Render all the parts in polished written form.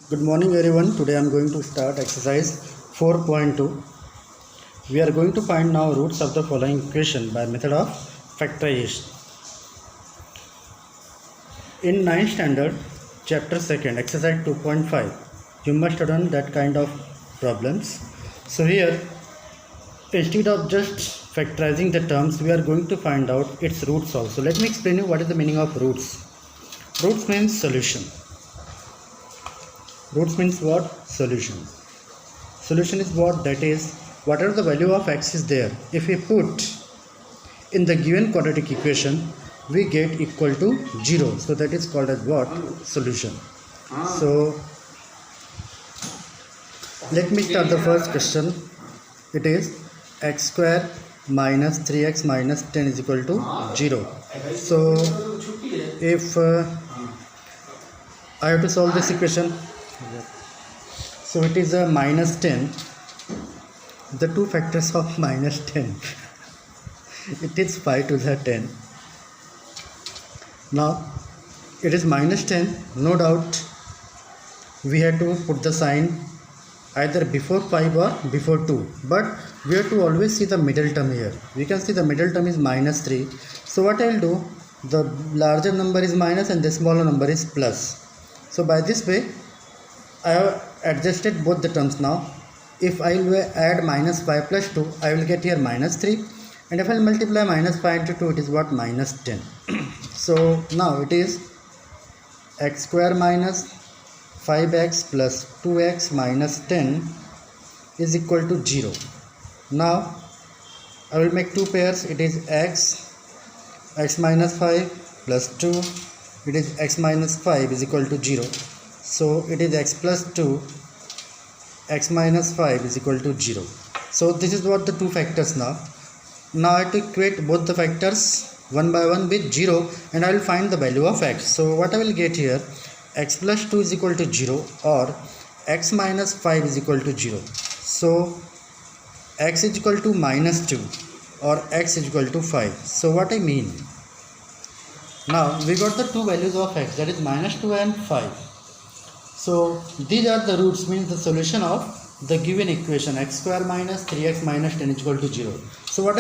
Good morning everyone. Today I am going to start exercise 4.2. We are going to find now roots of the following equation by method of factorization. In 9th standard, chapter 2nd, exercise 2.5, you must have done that kind of problems. So here, instead of just factorizing the terms, we are going to find out its roots also. Let me explain you what is the meaning of roots. Roots means solution. Roots means what? Solution. Solution is what? That is, whatever the value of x is there, if we put in the given quadratic equation, we get equal to 0. So that is called as what? Solution. So let me start the first question. It is x square minus 3x minus 10 is equal to 0. So if I have to solve this equation, so it is a minus 10, the two factors of minus 10, it is 5 to the 10. Now it is minus 10, no doubt we have to put the sign either before 5 or before 2, but we have to always see the middle term here. We can see the middle term is minus 3. So what I will do, the larger number is minus and the smaller number is plus. So by this way I have adjusted both the terms now. If I will add minus 5 plus 2, I will get here minus 3, and if I will multiply minus 5 into 2, it is what? Minus 10. So now it is x square minus 5x plus 2x minus 10 is equal to 0. Now I will make two pairs. It is x minus 5 plus 2, it is x minus 5 is equal to 0. So it is x plus 2, x minus 5 is equal to 0. So this is what the two factors now. Now I have to equate both the factors one by one with 0, and I will find the value of x. So what I will get here, x plus 2 is equal to 0 or x minus 5 is equal to 0. So x is equal to minus 2 or x is equal to 5. So what I mean, now we got the two values of x, that is minus 2 and 5. So these are the roots, means the solution of the given equation x square minus 3x minus 10 is equal to 0. So what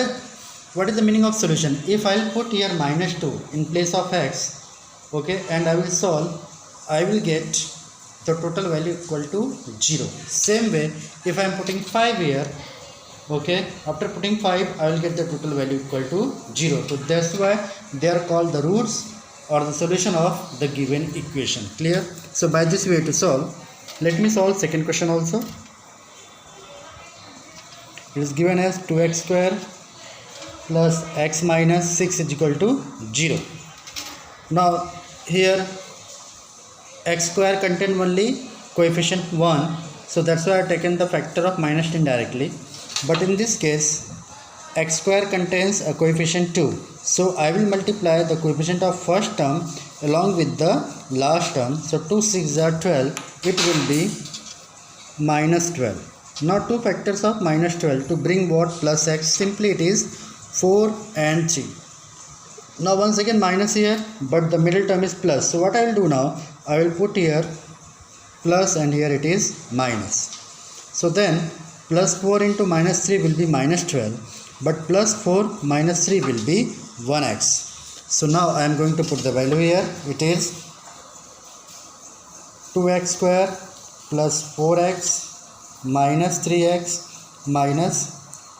is the meaning of solution? If I will put here minus 2 in place of x, okay, and I will solve, I will get the total value equal to 0. Same way, if I am putting 5 here, okay, after putting 5 I will get the total value equal to 0. So that's why they are called the roots or the solution of the given equation. Clear? So by this way to solve, let me solve second question also. It is given as 2x square plus x minus 6 is equal to 0. Now here x square contain only coefficient 1, so that's why I have taken the factor of minus 10 directly. But in this case x square contains a coefficient 2, so I will multiply the coefficient of first term along with the last term. So 2 6 are 12, it will be minus 12. Now two factors of minus 12 to bring what? Plus x. Simply it is 4 and 3. Now once again minus here, but the middle term is plus. So what I will do now, I will put here plus and here it is minus. So then plus 4 into minus 3 will be minus 12, but plus 4 minus 3 will be 1x. So now I am going to put the value here. It is 2x square plus 4x minus 3x minus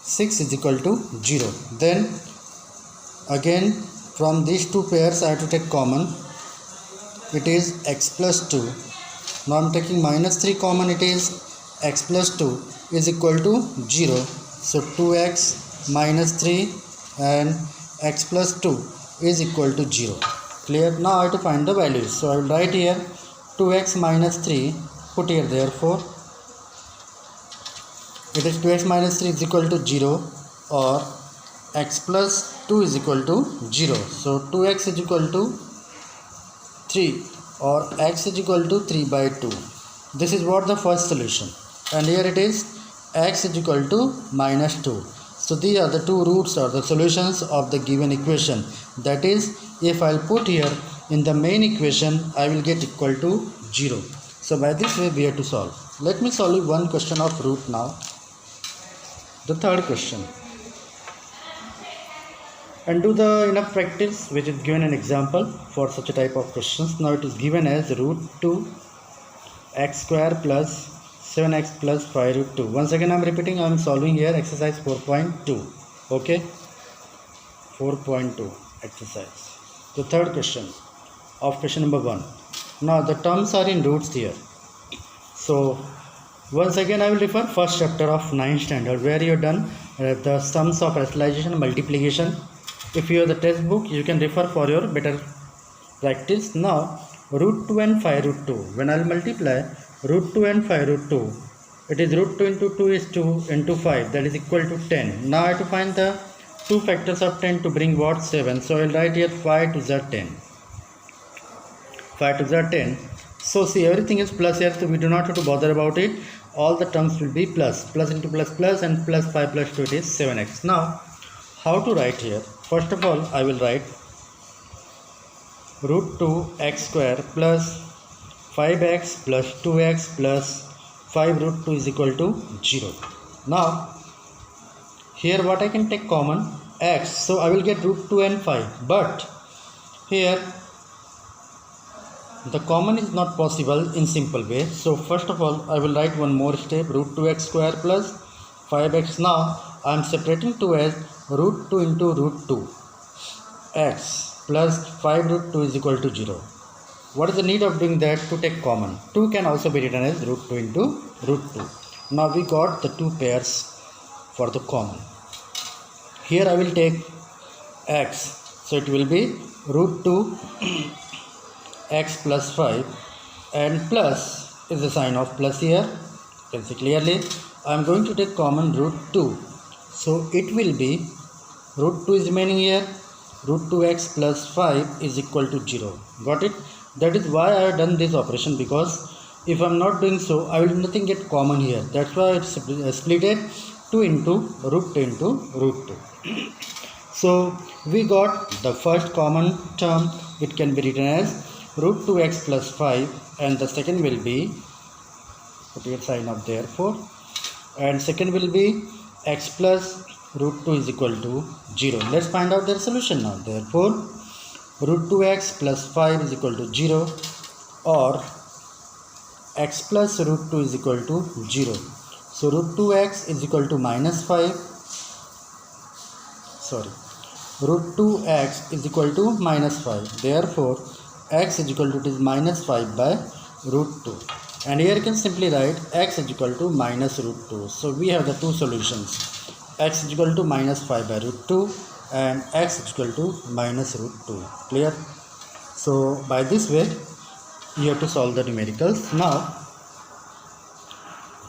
6 is equal to 0. Then again from these two pairs I have to take common. It is x plus 2. Now I am taking minus 3 common. It is x plus 2 is equal to 0. So 2x minus 3 and x plus 2 is equal to 0. Clear? Now I have to find the values. So I will write here 2x minus 3, put here therefore it is 2x minus 3 is equal to 0 or x plus 2 is equal to 0. So 2x is equal to 3 or x is equal to 3 by 2. This is what the first solution, and here it is x is equal to minus 2. So these are the two roots or the solutions of the given equation. That is, if I will put here in the main equation, I will get equal to 0. So by this way we have to solve. Let me solve you one question of root now. The third question. And do the enough practice which is given an example for such a type of questions. Now it is given as root 2 x square plus 7x plus 5 root 2. Once again I am repeating, I am solving here exercise 4.2. Okay, 4.2 exercise. The third question of question number 1. Now the terms are in roots here. So once again I will refer first chapter of 9th standard where you have done the sums of rationalization and multiplication. If you have the textbook, you can refer for your better practice. Now root 2 and 5 root 2. When I will multiply root 2 and 5 root 2, it is root 2 into 2 is 2 into 5, that is equal to 10. Now I have to find the two factors of 10 to bring what? 7. So I will write here 5 to the 10. 5 to the 10. So see, everything is plus here, so we do not have to bother about it. All the terms will be plus. Plus into plus plus, and plus 5 plus 2, it is 7x. Now how to write here? First of all, I will write root 2 x square plus 5x plus 2x plus 5 root 2 is equal to 0. Now here what I can take common? X. So I will get root 2 and 5. But here the common is not possible in simple way. So first of all, I will write one more step, root 2x square plus 5x. Now I am separating 2 as root 2 into root 2 x plus 5 root 2 is equal to 0. What is the need of doing that? To take common. 2 can also be written as root 2 into root 2. Now we got the two pairs for the common. Here I will take x. So it will be root 2 x plus 5, and plus is the sign of plus here. You can see clearly. I am going to take common root 2. So it will be root 2 is remaining here. Root 2x plus 5 is equal to 0. Got it? That is why I have done this operation, because if I am not doing so, I will nothing get common here. That's why it's split it 2 into root 2 into root 2. So we got the first common term. It can be written as root 2x plus 5, and the second will be, put your sign of therefore, and second will be x plus root 2 is equal to 0. Let's find out their solution now. Therefore root 2x plus 5 is equal to 0, or x plus root 2 is equal to 0. So root 2x is equal to minus 5. Root 2x is equal to minus 5. Therefore x is equal to, it is minus 5 by root 2. And here you can simply write x is equal to minus root 2. So we have the two solutions. X is equal to minus 5 by root 2 and x is equal to minus root 2. Clear? So by this way you have to solve the numericals. Now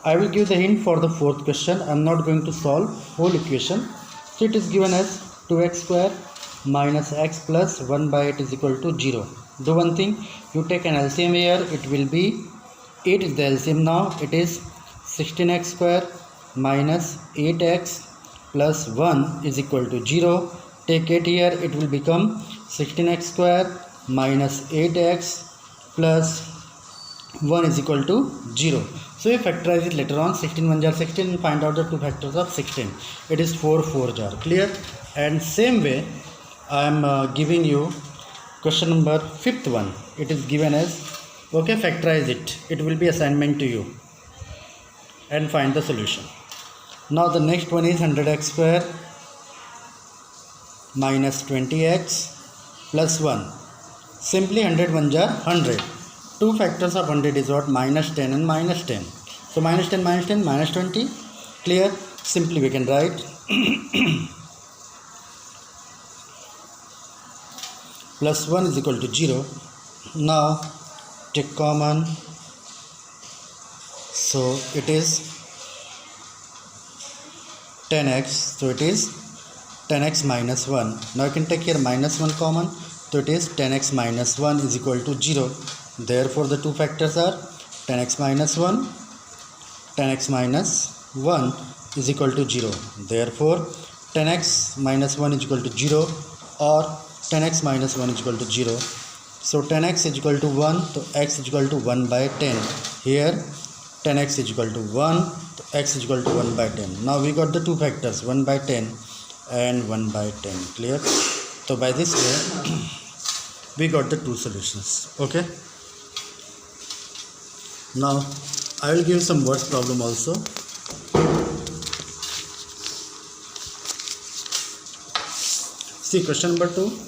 I will give the hint for the fourth question. I am not going to solve whole equation. So it is given as 2x square minus x plus 1 by 8 is equal to 0. Do one thing, you take an LCM here. It will be 8 is the LCM now. It is 16x square minus 8x plus 1 is equal to 0. Take 8 here, it will become 16x square minus 8x plus 1 is equal to 0. So you factorize it later on. 16 1 jar 16 and find out the two factors of 16. It is 4 4 jar. Clear? And same way I am giving you question number 5th one. It is given as, okay, factorize it. It will be assignment to you and find the solution. Now the next one is 100x square minus 20x plus 1. Simply 100 1 jar 100. Two factors of 100 is what? Minus 10 and minus 10. So minus 10 minus 10 minus 20. Clear? Simply we can write plus 1 is equal to 0. Now take common. So it is 10x. So it is 10x minus 1. Now you can take here minus 1 common. So it is 10x minus 1 is equal to 0. Therefore the two factors are 10x minus 1. 10x minus 1 is equal to 0. Therefore 10x minus 1 is equal to 0, or 10x minus 1 is equal to 0. So 10x is equal to 1, so x is equal to 1 by 10. Here 10x is equal to 1, so x is equal to 1 by 10. Now we got the two factors, 1 by 10 and 1 by 10. Clear? So by this way we got the two solutions. Okay. Now I will give some words problem also. See question number 2.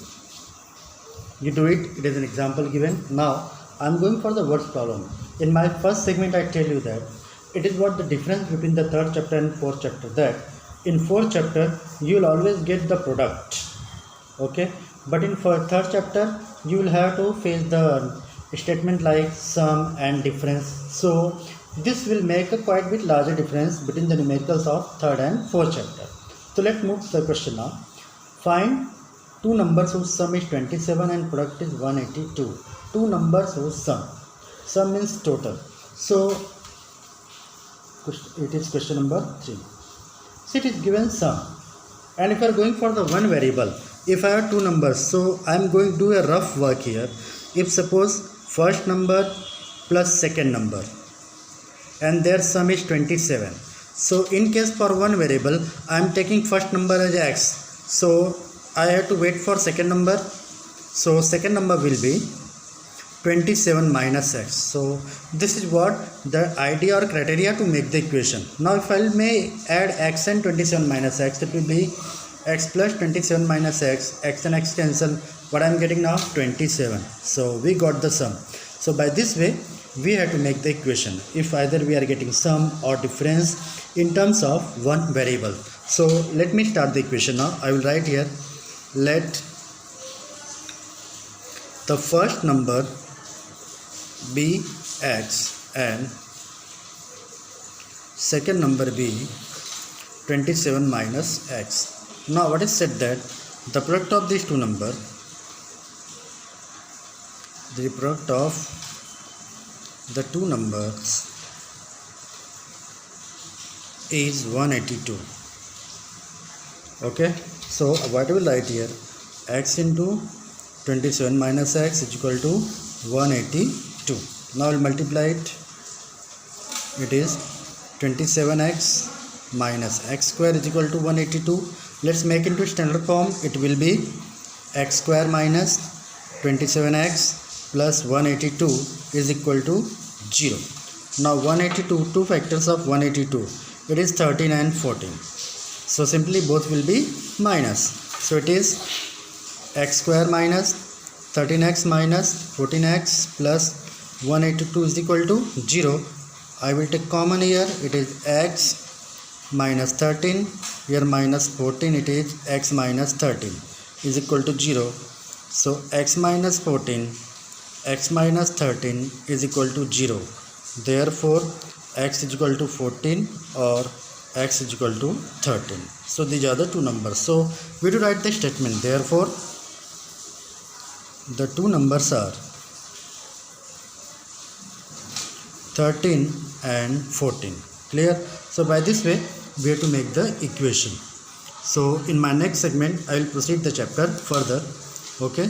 You do it. It is an example given. Now I am going for the words problem. In my first segment I tell you that it is what the difference between the third chapter and fourth chapter, that in fourth chapter you will always get the product. Okay. But in third chapter you will have to face the statement like sum and difference. So this will make a quite bit larger difference between the numericals of third and fourth chapter. So let's move to the question now. Find two numbers whose sum is 27 and product is 182. Two numbers whose sum. Sum means total. So it is question number 3. So it is given sum. And if you are going for the one variable, if I have two numbers, so I am going to do a rough work here. If suppose first number plus second number and their sum is 27. So in case for one variable, I am taking first number as x. So I have to wait for second number. So second number will be 27 minus x. So this is what the idea or criteria to make the equation. Now if I may add x and 27 minus x, it will be x plus 27 minus x, x and x cancel. What I am getting now? 27. So we got the sum. So by this way we have to make the equation if either we are getting sum or difference in terms of one variable. So let me start the equation now. I will write here, let the first number be x and second number be 27 minus x. Now what is said that the product of these two numbers, the product of the two numbers is 182. Okay, so what I will write here, x into 27 minus x is equal to 182. Now I will multiply it. It is 27x minus x square is equal to 182. Let's make into standard form. It will be x square minus 27x plus 182 is equal to 0. Now 182, two factors of 182, it is 13 and 14. So simply both will be minus. So it is x square minus 13x minus 14x plus 182 is equal to 0. I will take common here. It is x minus 13, here minus 14, it is x minus 13 is equal to 0. So x minus 14, x minus 13 is equal to 0. Therefore x is equal to 14 or x is equal to 13. So these are the two numbers. So we do write the statement. Therefore the two numbers are 13 and 14. Clear? So by this way we have to make the equation. So in my next segment I will proceed the chapter further. Okay.